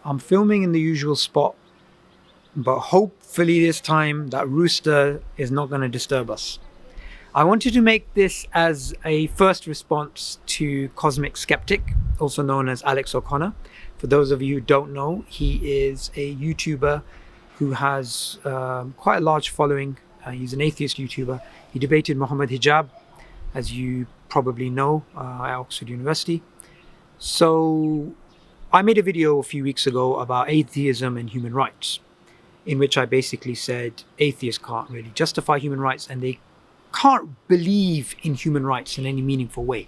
I'm filming in the usual spot, but hopefully this time that rooster is not going to disturb us. I wanted to make this as a first response to Cosmic Skeptic, also known as Alex O'Connor. For those of you who don't know, he is a YouTuber who has quite a large following. He's an atheist YouTuber. He debated Muhammad Hijab, as you probably know, at Oxford University. So I made a video a few weeks ago about atheism and human rights, in which I basically said atheists can't really justify human rights and they can't believe in human rights in any meaningful way.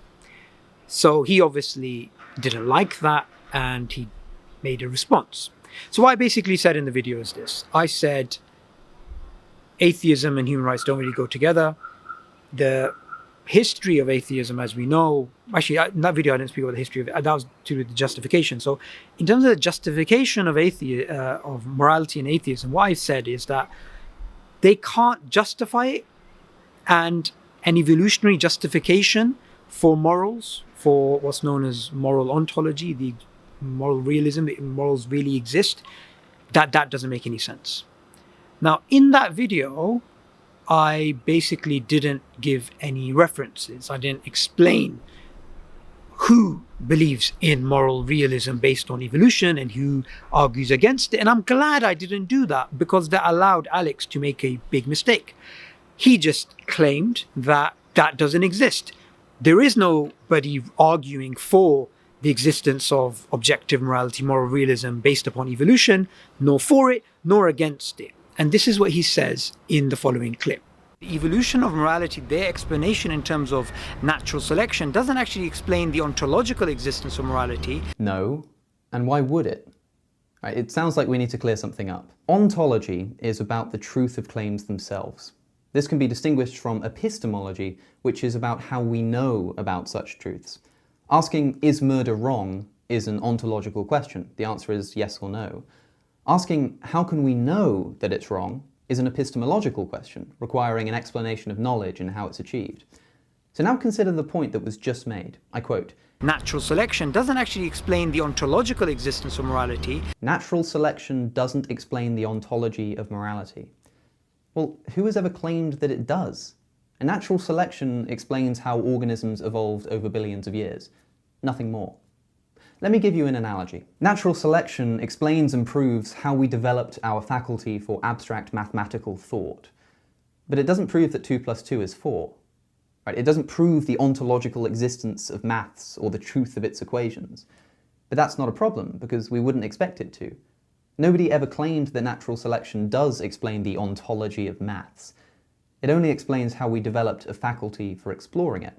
So he obviously didn't like that and he made a response. So what I basically said in the video is this. I said atheism and human rights don't really go together. The history of atheism, as we know, actually in that video I didn't speak about the history of it, that was to do with the justification. So in terms of the justification of of morality and atheism, what I said is that they can't justify it, and an evolutionary justification for morals, for what's known as moral ontology, the moral realism, that morals really exist, that doesn't make any sense. Now in that video I basically didn't give any references. I didn't explain who believes in moral realism based on evolution and who argues against it. And I'm glad I didn't do that, because that allowed Alex to make a big mistake. He just claimed that that doesn't exist. There is nobody arguing for the existence of objective morality, moral realism based upon evolution, nor for it, nor against it. And this is what he says in the following clip. The evolution of morality, their explanation in terms of natural selection, doesn't actually explain the ontological existence of morality. No, and why would it? Right, it sounds like we need to clear something up. Ontology is about the truth of claims themselves. This can be distinguished from epistemology, which is about how we know about such truths. Asking, is murder wrong, is an ontological question. The answer is yes or no. Asking, how can we know that it's wrong, is an epistemological question, requiring an explanation of knowledge and how it's achieved. So now consider the point that was just made. I quote, natural selection doesn't actually explain the ontological existence of morality. Natural selection doesn't explain the ontology of morality. Well, who has ever claimed that it does? And natural selection explains how organisms evolved over billions of years. Nothing more. Let me give you an analogy. Natural selection explains and proves how we developed our faculty for abstract mathematical thought. But it doesn't prove that 2 + 2 is 4. Right? It doesn't prove the ontological existence of maths or the truth of its equations. But that's not a problem, because we wouldn't expect it to. Nobody ever claimed that natural selection does explain the ontology of maths. It only explains how we developed a faculty for exploring it.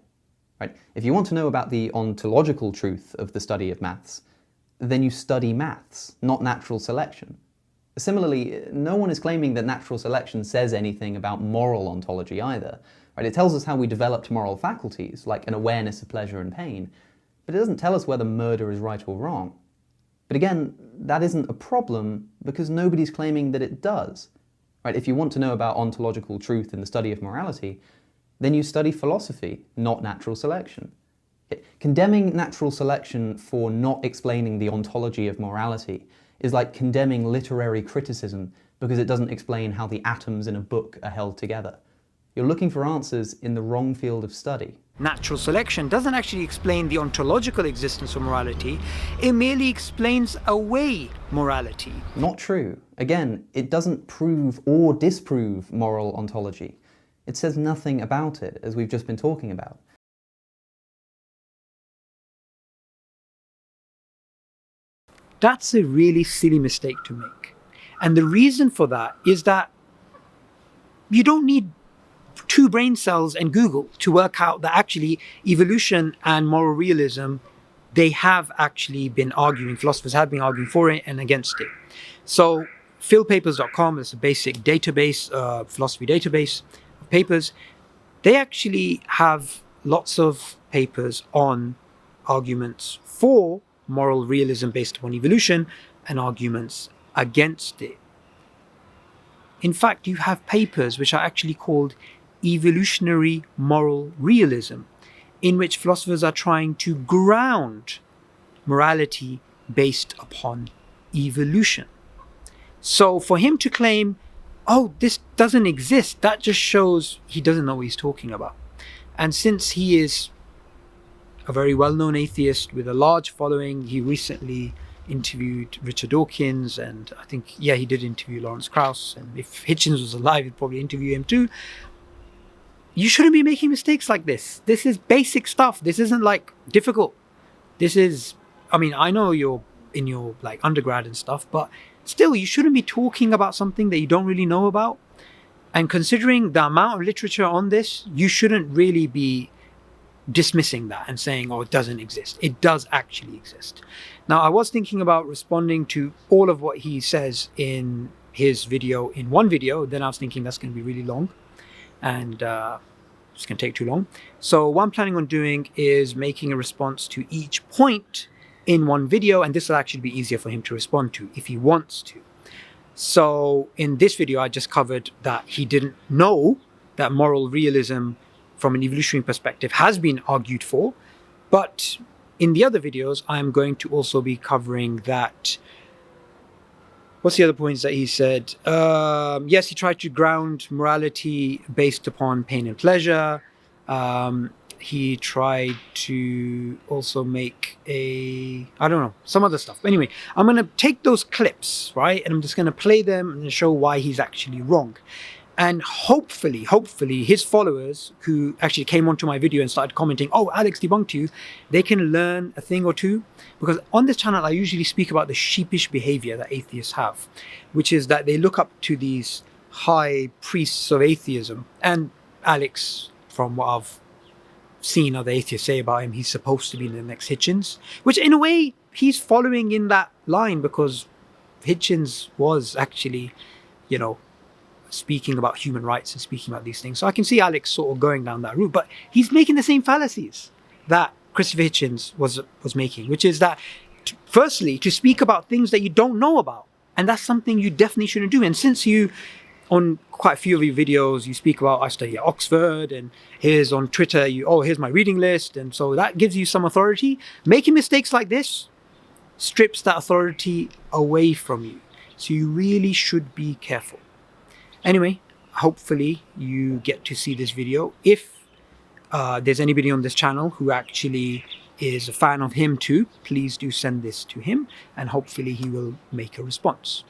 Right? If you want to know about the ontological truth of the study of maths, then you study maths, not natural selection. Similarly, no one is claiming that natural selection says anything about moral ontology either. Right? It tells us how we developed moral faculties, like an awareness of pleasure and pain, but it doesn't tell us whether murder is right or wrong. But again, that isn't a problem, because nobody's claiming that it does. Right? If you want to know about ontological truth in the study of morality, then you study philosophy, not natural selection. Condemning natural selection for not explaining the ontology of morality is like condemning literary criticism because it doesn't explain how the atoms in a book are held together. You're looking for answers in the wrong field of study. Natural selection doesn't actually explain the ontological existence of morality. It merely explains away morality. Not true. Again, it doesn't prove or disprove moral ontology. It says nothing about it, as we've just been talking about. That's a really silly mistake to make. And the reason for that is that you don't need 2 brain cells and Google to work out that actually evolution and moral realism, they have actually been arguing, philosophers have been arguing for it and against it. So philpapers.com is a basic database, philosophy database of papers. They actually have lots of papers on arguments for moral realism based upon evolution and arguments against it. In fact, you have papers which are actually called Evolutionary Moral Realism, in which philosophers are trying to ground morality based upon evolution. So for him to claim, oh, this doesn't exist, that just shows he doesn't know what he's talking about. And since he is a very well-known atheist with a large following, he recently interviewed Richard Dawkins, and I think, yeah, he did interview Lawrence Krauss, and if Hitchens was alive, he'd probably interview him too. You shouldn't be making mistakes like this. This is basic stuff. This isn't like difficult. This is, I mean, I know you're in your like undergrad and stuff, but still, you shouldn't be talking about something that you don't really know about. And considering the amount of literature on this, you shouldn't really be dismissing that and saying, oh, it doesn't exist. It does actually exist. Now, I was thinking about responding to all of what he says in his video in one video. Then I was thinking that's going to be really long, and it's going to take too long. So what I'm planning on doing is making a response to each point in one video, and this will actually be easier for him to respond to if he wants to. So in this video, I just covered that he didn't know that moral realism from an evolutionary perspective has been argued for. But in the other videos, I'm going to also be covering that. What's the other points that he said? Yes, he tried to ground morality based upon pain and pleasure. He tried to also make some other stuff. Anyway, I'm going to take those clips, right? And I'm just going to play them and show why he's actually wrong. And hopefully his followers who actually came onto my video and started commenting, oh, Alex debunked you, they can learn a thing or two. Because on this channel, I usually speak about the sheepish behavior that atheists have, which is that they look up to these high priests of atheism. And Alex, from what I've seen other atheists say about him, he's supposed to be the next Hitchens, which in a way, he's following in that line, because Hitchens was actually, speaking about human rights and speaking about these things. So I can see Alex sort of going down that route, but he's making the same fallacies that Christopher Hitchens was making, which is that, firstly, to speak about things that you don't know about. And that's something you definitely shouldn't do. And since you, on quite a few of your videos, you speak about, I study at Oxford, and here's on Twitter, here's my reading list. And so that gives you some authority. Making mistakes like this strips that authority away from you. So you really should be careful. Anyway, hopefully you get to see this video. If there's anybody on this channel who actually is a fan of him too, please do send this to him, and hopefully he will make a response.